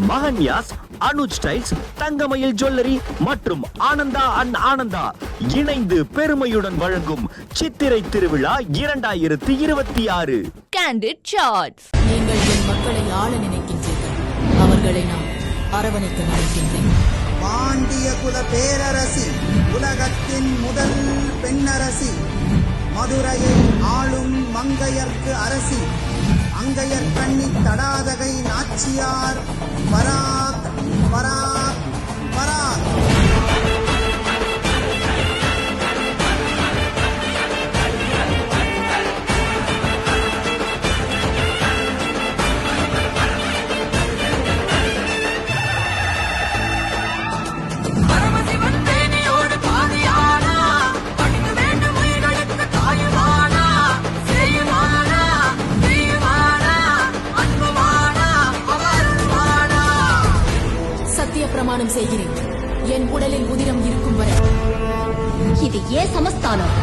மகன்யாஸ், Anuj styles, தங்கமயில் jewellery மற்றும் Ananda and Ananda இணைந்து பெருமையுடன் வழங்கும் சித்திரை திருவிழா 2026. Candid Charts. நீங்கள் என் மக்களை ஆள நினைக்கின்றீர்கள், அவர்களை நான் அரவணைக்க நினைக்கின்றேன். பாண்டிய குல பேரரசி, உலகத்தின் முதல் பெண்ணரசி, மதுரையை ஆளும் மங்கையர்க்கு அரசி, அங்கையர் கண்ணி தடாதகை நாச்சியார், பராக் பராக் பராக். பிரமாணம் செய்கிறேன், என் உடலில் உதிரம் இருக்கும் வரை இது ஏன் சமஸ்தானம்?